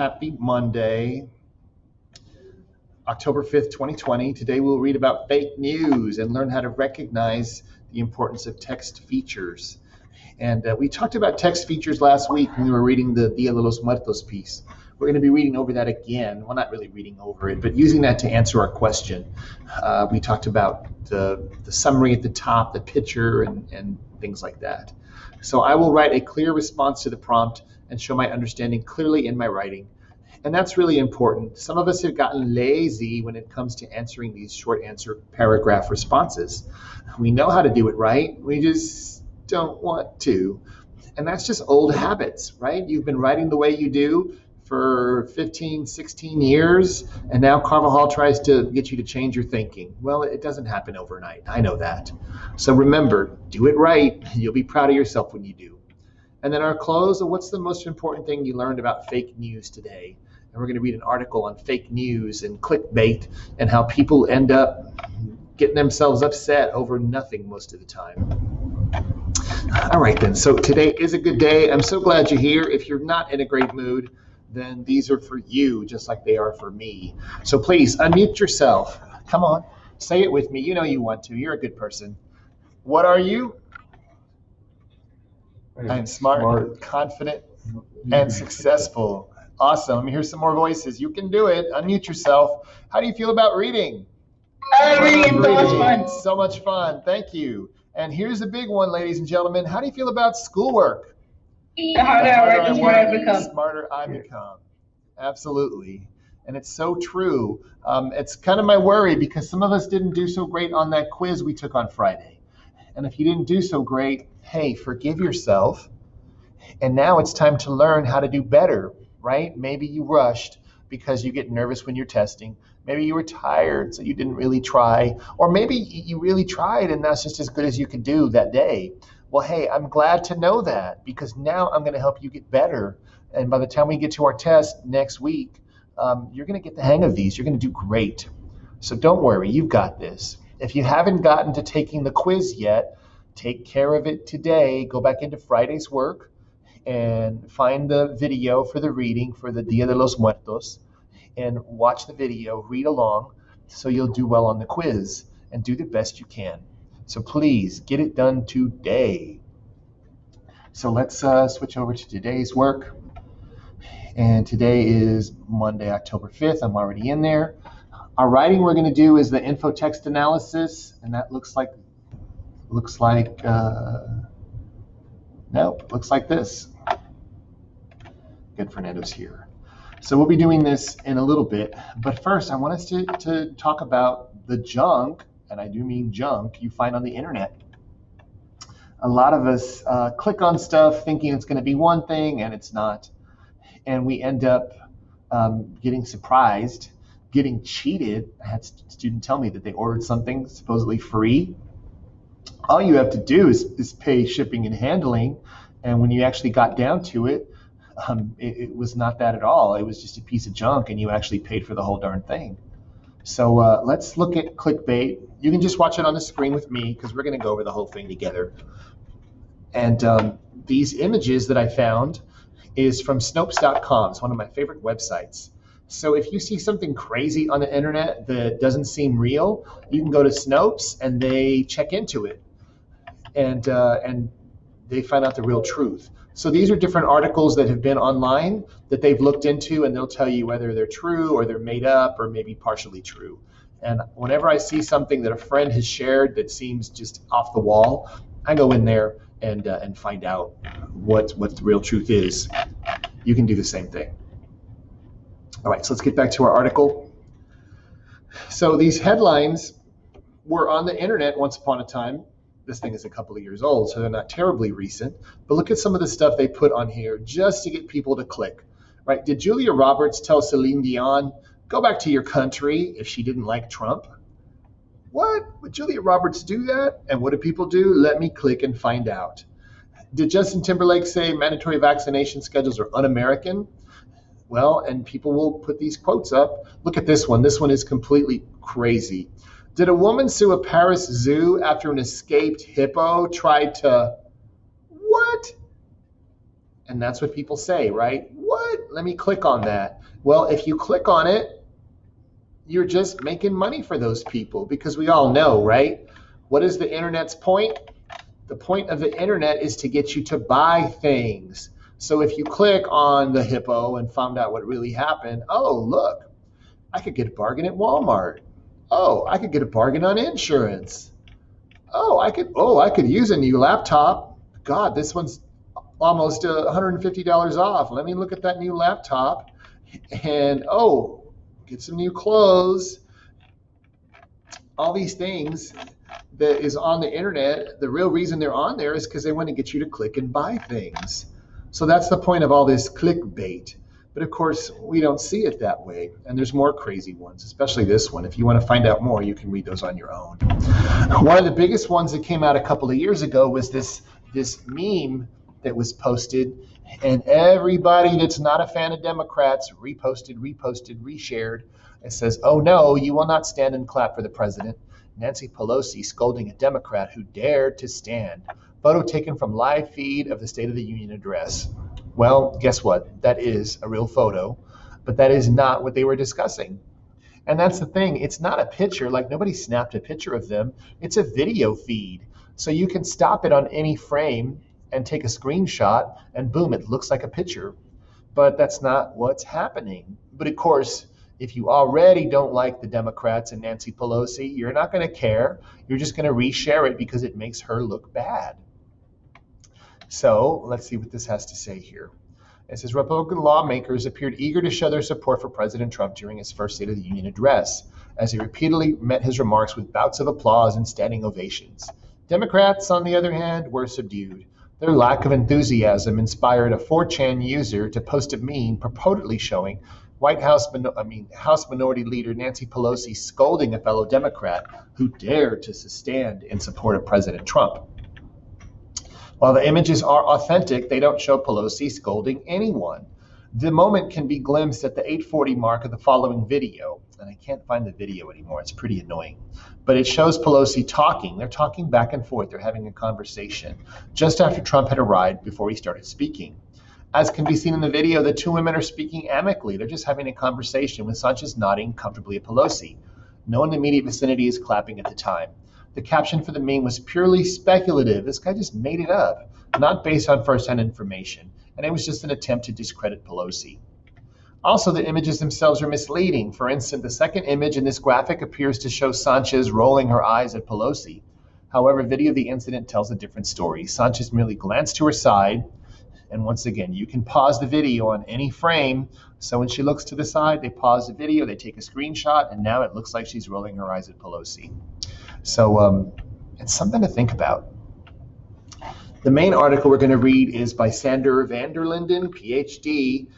Happy Monday, October 5th, 2020. Today we'll read about fake news and learn how to recognize the importance of text features. And we talked about text features last week when we were reading the Dia de los Muertos piece. We're going to be reading over that again. Well, not really reading over it, but using that to answer our question. We talked about the summary at the top, the picture, and things like that. So I will write a clear response to the prompt and show my understanding clearly in my writing. And that's really important. Some of us have gotten lazy when it comes to answering these short answer paragraph responses. We know how to do it right. We just don't want to. And that's just old habits, right? You've been writing the way you do for 15, 16 years, and now Carvajal tries to get you to change your thinking. Well, it doesn't happen overnight. I know that. So remember, do it right. You'll be proud of yourself when you do. And then our close, what's the most important thing you learned about fake news today? And we're going to read an article on fake news and clickbait and how people end up getting themselves upset over nothing most of the time. All right, then. So today is a good day. I'm so glad you're here. If you're not in a great mood, then these are for you, just like they are for me. So please unmute yourself. Come on. Say it with me. You know you want to. You're a good person. What are you? I'm smart, confident, and successful. Awesome. Let me hear some more voices. You can do it. Unmute yourself. How do you feel about reading? Reading, so much fun. So much fun. Thank you. And here's a big one, ladies and gentlemen. How do you feel about schoolwork? The harder I work, the smarter I become. The smarter I become. Absolutely. And it's so true. It's kind of my worry because some of us didn't do so great on that quiz we took on Friday. And if you didn't do so great, hey, forgive yourself. And now it's time to learn how to do better, right? Maybe you rushed because you get nervous when you're testing. Maybe you were tired, so you didn't really try. Or maybe you really tried and that's just as good as you could do that day. Well, hey, I'm glad to know that because now I'm going to help you get better. And by the time we get to our test next week, you're going to get the hang of these. You're going to do great. So don't worry, you've got this. If you haven't gotten to taking the quiz yet, take care of it today. Go back into Friday's work and find the video for the reading for the Dia de los Muertos and watch the video, read along, so you'll do well on the quiz and do the best you can. So please get it done today. So let's switch over to today's work. And today is Monday, October 5th. I'm already in there. Our writing we're going to do is the info text analysis, and that looks like this. Good, Fernando's here. So we'll be doing this in a little bit, but first I want us to talk about the junk, and I do mean junk, you find on the internet. A lot of us click on stuff thinking it's going to be one thing, and it's not. And we end up getting surprised, getting cheated. I had a student tell me that they ordered something supposedly free. All you have to do is pay shipping and handling. And when you actually got down to it, it was not that at all. It was just a piece of junk and you actually paid for the whole darn thing. So let's look at clickbait. You can just watch it on the screen with me because we're going to go over the whole thing together. And these images that I found is from Snopes.com. It's one of my favorite websites. So if you see something crazy on the internet that doesn't seem real, you can go to Snopes and they check into it and they find out the real truth. So these are different articles that have been online that they've looked into and they'll tell you whether they're true or they're made up or maybe partially true. And whenever I see something that a friend has shared that seems just off the wall, I go in there and find out what the real truth is. You can do the same thing. All right, so let's get back to our article. So these headlines were on the internet once upon a time. This thing is a couple of years old, so they're not terribly recent. But look at some of the stuff they put on here just to get people to click. Right? Did Julia Roberts tell Celine Dion, go back to your country if she didn't like Trump? What? Would Julia Roberts do that? And what do people do? Let me click and find out. Did Justin Timberlake say mandatory vaccination schedules are un-American? Well, and people will put these quotes up. Look at this one. This one is completely crazy. Did a woman sue a Paris zoo after an escaped hippo tried to... What? And that's what people say, right? What? Let me click on that. Well, if you click on it, you're just making money for those people, because we all know, right? What is the internet's point? The point of the internet is to get you to buy things. So if you click on the hippo and found out what really happened, oh, look, I could get a bargain at Walmart. Oh, I could get a bargain on insurance. I could use a new laptop. God, this one's almost $150 off. Let me look at that new laptop. And get some new clothes. All these things that is on the internet, the real reason they're on there is because they want to get you to click and buy things. So that's the point of all this clickbait. But of course, we don't see it that way. And there's more crazy ones, especially this one. If you want to find out more, you can read those on your own. One of the biggest ones that came out a couple of years ago was this meme that was posted, and everybody that's not a fan of Democrats reposted, reshared. It says, "Oh no, you will not stand and clap for the president. Nancy Pelosi scolding a Democrat who dared to stand." Photo taken from live feed of the State of the Union address. Well, guess what? That is a real photo, but that is not what they were discussing. And that's the thing. It's not a picture. Like, nobody snapped a picture of them. It's a video feed. So you can stop it on any frame and take a screenshot, and boom, it looks like a picture. But that's not what's happening. But of course, if you already don't like the Democrats and Nancy Pelosi, you're not going to care. You're just going to reshare it because it makes her look bad. So let's see what this has to say here. It says, Republican lawmakers appeared eager to show their support for President Trump during his first State of the Union address, as he repeatedly met his remarks with bouts of applause and standing ovations. Democrats, on the other hand, were subdued. Their lack of enthusiasm inspired a 4chan user to post a meme purportedly showing House Minority Leader Nancy Pelosi scolding a fellow Democrat who dared to stand in support of President Trump. While the images are authentic, they don't show Pelosi scolding anyone. The moment can be glimpsed at the 8:40 mark of the following video. And I can't find the video anymore. It's pretty annoying. But it shows Pelosi talking. They're talking back and forth. They're having a conversation just after Trump had arrived before he started speaking. As can be seen in the video, the two women are speaking amicably. They're just having a conversation with Sanchez nodding comfortably at Pelosi. No one in the immediate vicinity is clapping at the time. The caption for the meme was purely speculative. This guy just made it up, not based on first-hand information, and it was just an attempt to discredit Pelosi. Also, the images themselves are misleading. For instance, the second image in this graphic appears to show Sanchez rolling her eyes at Pelosi. However, video of the incident tells a different story. Sanchez merely glanced to her side, and once again, you can pause the video on any frame. So when she looks to the side, they pause the video, they take a screenshot, and now it looks like she's rolling her eyes at Pelosi. So it's something to think about. The main article we're going to read is by Sander van der Linden, PhD.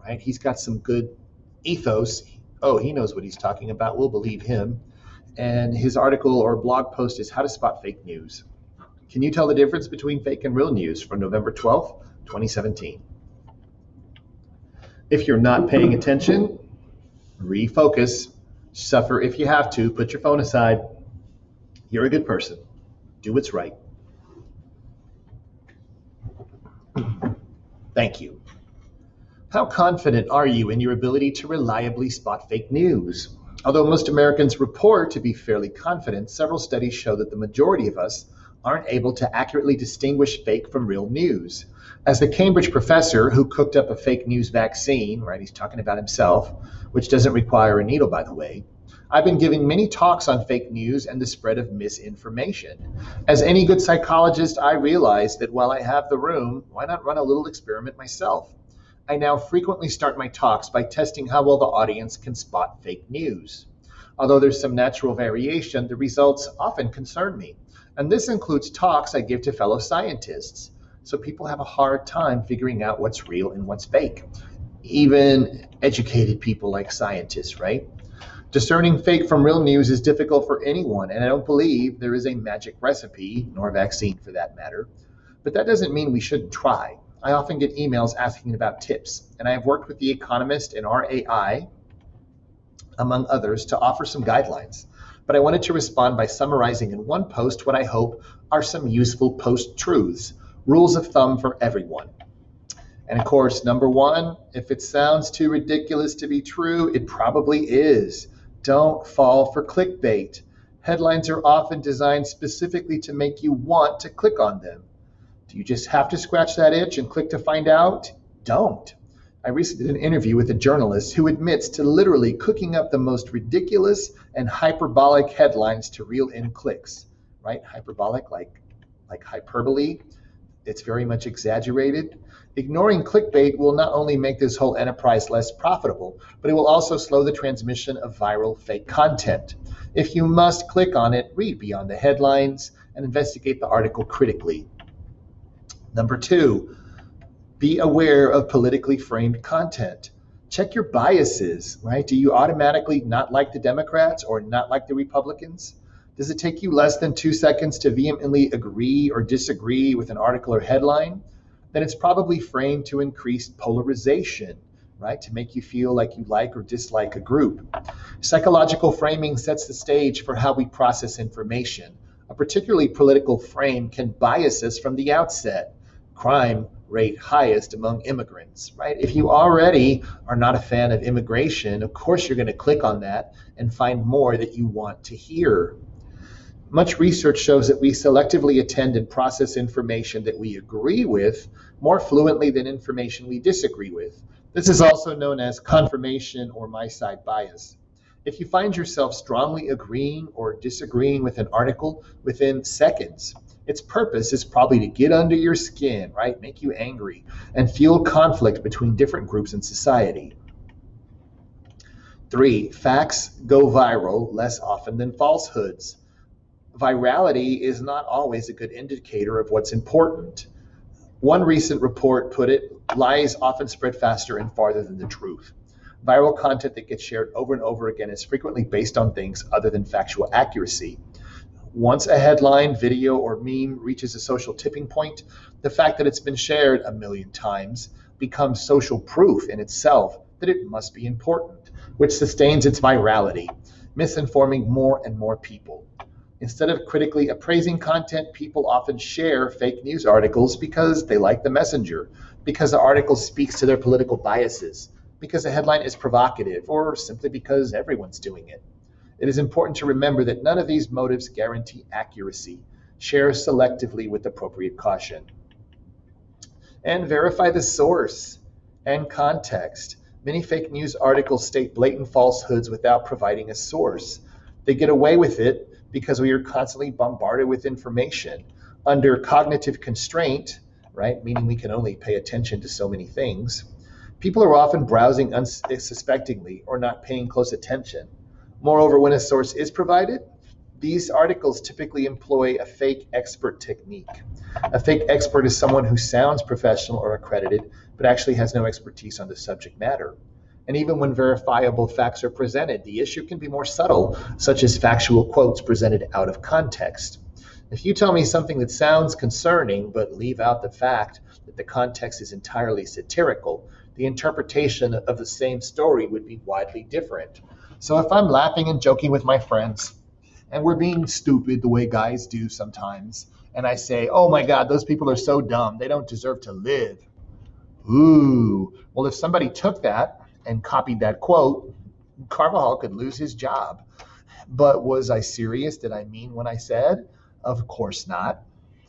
Right? He's got some good ethos. Oh, he knows what he's talking about. We'll believe him. And his article or blog post is How to Spot Fake News. Can you tell the difference between fake and real news from November 12th, 2017? If you're not paying attention, refocus. Suffer if you have to. Put your phone aside. You're a good person. Do what's right. Thank you. How confident are you in your ability to reliably spot fake news? Although most Americans report to be fairly confident, several studies show that the majority of us aren't able to accurately distinguish fake from real news. As the Cambridge professor who cooked up a fake news vaccine, right, he's talking about himself, which doesn't require a needle, by the way, I've been giving many talks on fake news and the spread of misinformation. As any good psychologist, I realize that while I have the room, why not run a little experiment myself? I now frequently start my talks by testing how well the audience can spot fake news. Although there's some natural variation, the results often concern me. And this includes talks I give to fellow scientists. So people have a hard time figuring out what's real and what's fake. Even educated people like scientists, right? Discerning fake from real news is difficult for anyone, and I don't believe there is a magic recipe, nor a vaccine for that matter. But that doesn't mean we shouldn't try. I often get emails asking about tips, and I have worked with The Economist and RAI, among others, to offer some guidelines. But I wanted to respond by summarizing in one post what I hope are some useful post-truths, rules of thumb for everyone. And of course, number one, if it sounds too ridiculous to be true, it probably is. Don't fall for clickbait. Headlines are often designed specifically to make you want to click on them. Do you just have to scratch that itch and click to find out? Don't. I recently did an interview with a journalist who admits to literally cooking up the most ridiculous and hyperbolic headlines to reel in clicks. Right? Hyperbolic, like hyperbole. It's very much exaggerated. Ignoring clickbait will not only make this whole enterprise less profitable, but it will also slow the transmission of viral fake content. If you must click on it, read beyond the headlines and investigate the article critically. Number two, be aware of politically framed content. Check your biases, right? Do you automatically not like the Democrats or not like the Republicans? Does it take you less than 2 seconds to vehemently agree or disagree with an article or headline? Then it's probably framed to increase polarization, right? To make you feel like you like or dislike a group. Psychological framing sets the stage for how we process information. A particularly political frame can bias us from the outset. Crime rate highest among immigrants, right? If you already are not a fan of immigration, of course you're going to click on that and find more that you want to hear. Much research shows that we selectively attend and process information that we agree with more fluently than information we disagree with. This is also known as confirmation or my side bias. If you find yourself strongly agreeing or disagreeing with an article within seconds, its purpose is probably to get under your skin, right? Make you angry and fuel conflict between different groups in society. 3, facts go viral less often than falsehoods. Virality is not always a good indicator of what's important. One recent report put it, lies often spread faster and farther than the truth. Viral content that gets shared over and over again is frequently based on things other than factual accuracy. Once a headline, video, or meme reaches a social tipping point, the fact that it's been shared a million times becomes social proof in itself that it must be important, which sustains its virality, misinforming more and more people. Instead of critically appraising content, people often share fake news articles because they like the messenger, because the article speaks to their political biases, because the headline is provocative, or simply because everyone's doing it. It is important to remember that none of these motives guarantee accuracy. Share selectively with appropriate caution. And verify the source and context. Many fake news articles state blatant falsehoods without providing a source. They get away with it because we are constantly bombarded with information. Under cognitive constraint, right, meaning we can only pay attention to so many things, people are often browsing unsuspectingly or not paying close attention. Moreover, when a source is provided, these articles typically employ a fake expert technique. A fake expert is someone who sounds professional or accredited, but actually has no expertise on the subject matter. And even when verifiable facts are presented, the issue can be more subtle, such as factual quotes presented out of context. If you tell me something that sounds concerning, but leave out the fact that the context is entirely satirical, the interpretation of the same story would be widely different. So if I'm laughing and joking with my friends, and we're being stupid the way guys do sometimes, and I say, oh my God, those people are so dumb, they don't deserve to live. Ooh, well, if somebody took that and copied that quote, Carvajal could lose his job. But was I serious? Did I mean what I said? Of course not.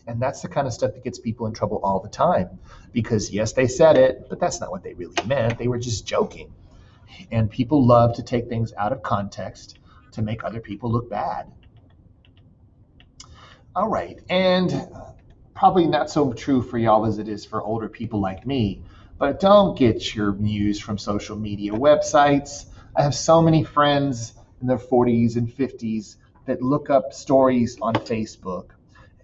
And that's the kind of stuff that gets people in trouble all the time. Because yes, they said it, but that's not what they really meant. They were just joking. And people love to take things out of context to make other people look bad. All right, and probably not so true for y'all as it is for older people like me, but don't get your news from social media websites. I have so many friends in their 40s and 50s that look up stories on Facebook.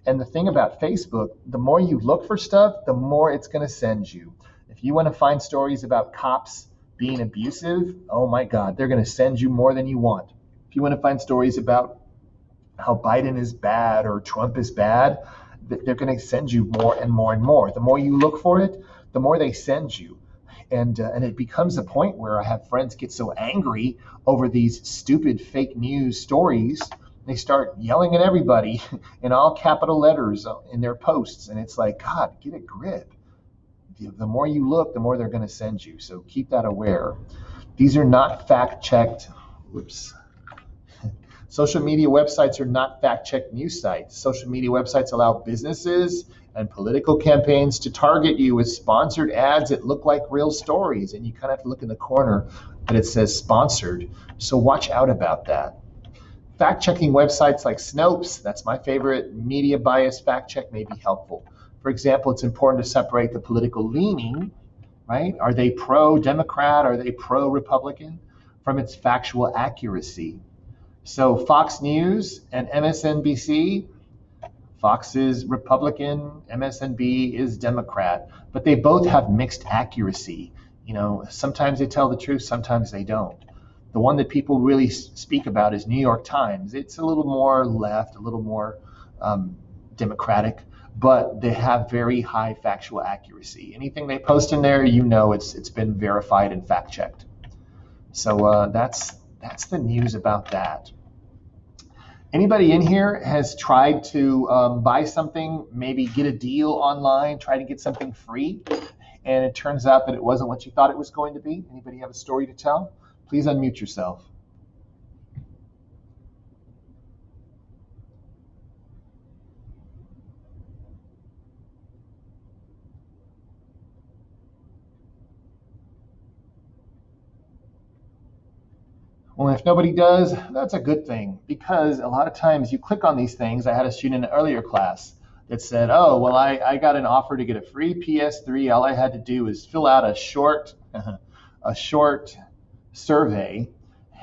And the thing about Facebook, the more you look for stuff, the more it's going to send you. If you want to find stories about cops being abusive, oh my God, they're going to send you more than you want. If you want to find stories about how Biden is bad or Trump is bad, they're going to send you more and more and more. The more you look for it, the more they send you. And it becomes a point where I have friends get so angry over these stupid fake news stories, they start yelling at everybody in all capital letters in their posts. And it's like, God, get a grip. the more you look, the more they're going to send you. So keep that aware. These are not fact-checked. Whoops. Social media websites are not fact-checked news sites. Social media websites allow businesses and political campaigns to target you with sponsored ads that look like real stories. And you kind of have to look in the corner that it says sponsored. So watch out about that. Fact-checking websites like Snopes, that's my favorite media bias fact check, may be helpful. For example, it's important to separate the political leaning, right? Are they pro-Democrat? Are they pro-Republican? From its factual accuracy. So Fox News and MSNBC, Fox is Republican, MSNBC is Democrat, but they both have mixed accuracy. Sometimes they tell the truth, sometimes they don't. The one that people really speak about is New York Times. It's a little more left, a little more democratic, but they have very high factual accuracy. Anything they post in there, it's been verified and fact-checked. So that's the news about that. Anybody in here has tried to buy something, maybe get a deal online, try to get something free, and it turns out that it wasn't what you thought it was going to be? Anybody have a story to tell? Please unmute yourself. Well, if nobody does, that's a good thing, because a lot of times you click on these things. I had a student in an earlier class that said, oh, well, I got an offer to get a free PS3. All I had to do is fill out a short survey.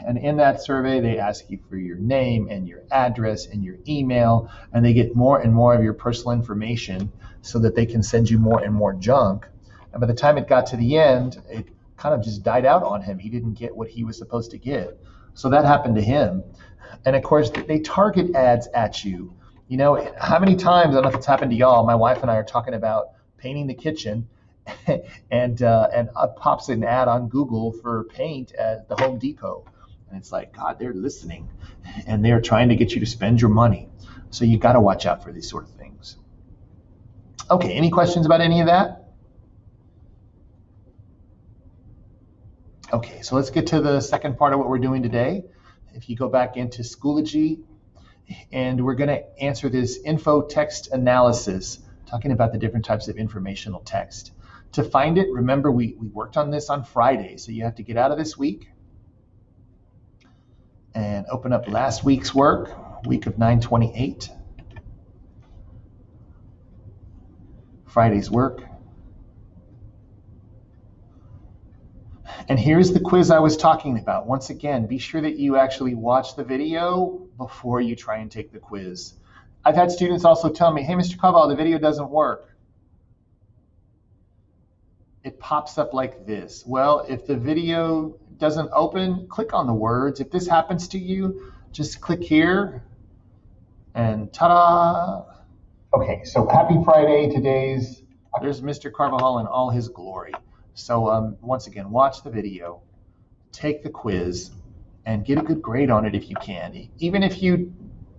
And in that survey, they ask you for your name and your address and your email, and they get more and more of your personal information so that they can send you more and more junk. And by the time it got to the end, it kind of just died out on him. He didn't get what he was supposed to get. So that happened to him. And of course, they target ads at you. How many times, I don't know if it's happened to y'all, my wife and I are talking about painting the kitchen, and up pops an ad on Google for paint at the Home Depot. And it's like, God, they're listening, and they're trying to get you to spend your money. So you got to watch out for these sort of things. Okay, any questions about any of that? Okay, so let's get to the second part of what we're doing today. If you go back into Schoology, and we're going to answer this info text analysis, talking about the different types of informational text. To find it, remember we worked on this on Friday, so you have to get out of this week and open up last week's work, week of 9/28, Friday's work. And here's the quiz I was talking about. Once again, be sure that you actually watch the video before you try and take the quiz. I've had students also tell me, hey, Mr. Caldwell, the video doesn't work. It pops up like this. Well, if the video doesn't open, click on the words. If this happens to you, just click here and ta-da. Okay, so happy Friday. There's Mr. Carvajal in all his glory. So once again, watch the video, take the quiz, and get a good grade on it if you can. Even if you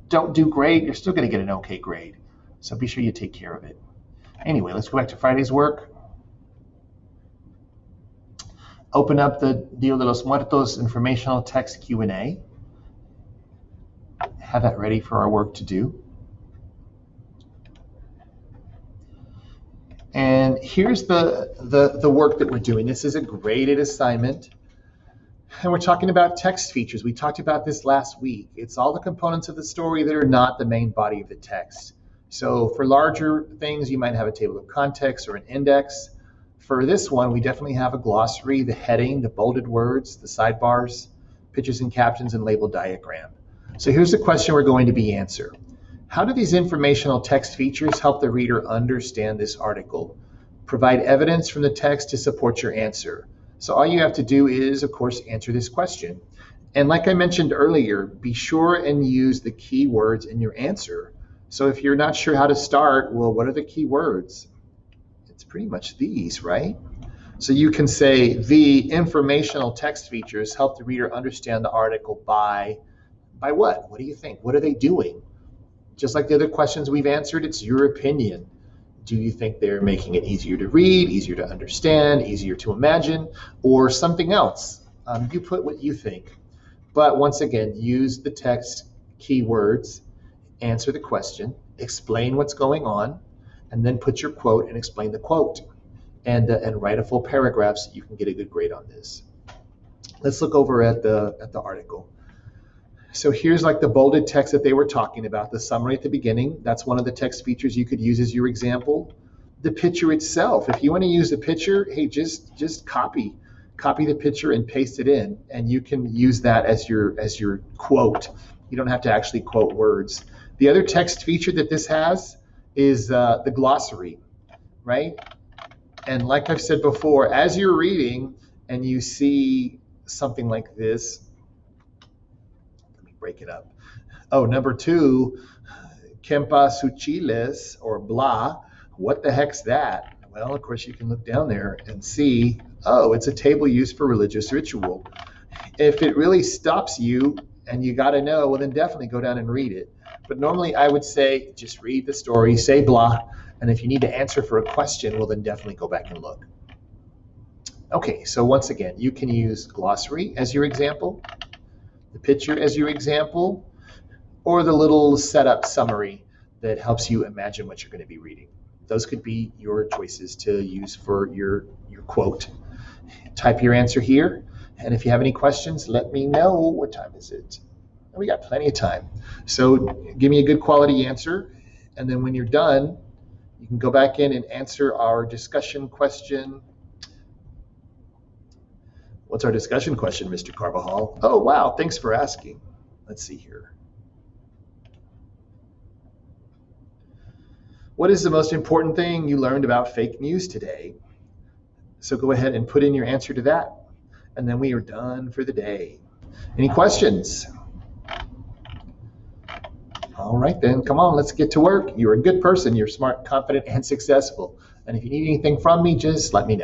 don't do great, you're still going to get an okay grade. So be sure you take care of it. Anyway, let's go back to Friday's work. Open up the Dia de los Muertos informational text Q&A. Have that ready for our work to do. And here's the work that we're doing. This is a graded assignment. And we're talking about text features. We talked about this last week. It's all the components of the story that are not the main body of the text. So for larger things, you might have a table of contents or an index. For this one, we definitely have a glossary, the heading, the bolded words, the sidebars, pictures and captions, and label diagram. So here's the question we're going to be answering. How do these informational text features help the reader understand this article? Provide evidence from the text to support your answer. So all you have to do is, of course, answer this question. And like I mentioned earlier, be sure and use the key words in your answer. So if you're not sure how to start, well, what are the key words? It's pretty much these, right? So you can say the informational text features help the reader understand the article by what? What do you think? What are they doing? Just like the other questions we've answered, it's your opinion. Do you think they're making it easier to read, easier to understand, easier to imagine, or something else? You put what you think. But once again, use the text keywords, answer the question, explain what's going on, and then put your quote and explain the quote. And write a full paragraph so you can get a good grade on this. Let's look over at the article. So here's like the bolded text that they were talking about, the summary at the beginning. That's one of the text features you could use as your example. The picture itself, if you want to use the picture, hey, just copy the picture and paste it in, and you can use that as your quote. You don't have to actually quote words. The other text feature that this has is the glossary, right? And like I've said before, as you're reading and you see something like this, let me break it up. Oh, number 2, Kempa Suchiles, or blah. What the heck's that? Well, of course, you can look down there and see, oh, it's a table used for religious ritual. If it really stops you and you got to know, well, then definitely go down and read it. But normally I would say just read the story, say blah, and if you need to answer for a question, well, then definitely go back and look. Okay, so once again, you can use glossary as your example, the picture as your example, or the little setup summary that helps you imagine what you're going to be reading. Those could be your choices to use for your quote. Type your answer here, and if you have any questions, let me know. What time is it? We got plenty of time. So give me a good quality answer, and then when you're done, you can go back in and answer our discussion question. What's our discussion question, Mr. Carbajal? Oh, wow, thanks for asking. Let's see here. What is the most important thing you learned about fake news today? So go ahead and put in your answer to that, and then we are done for the day. Any questions? All right, then, come on, let's get to work. You're a good person. You're smart, confident, and successful. And if you need anything from me, just let me know.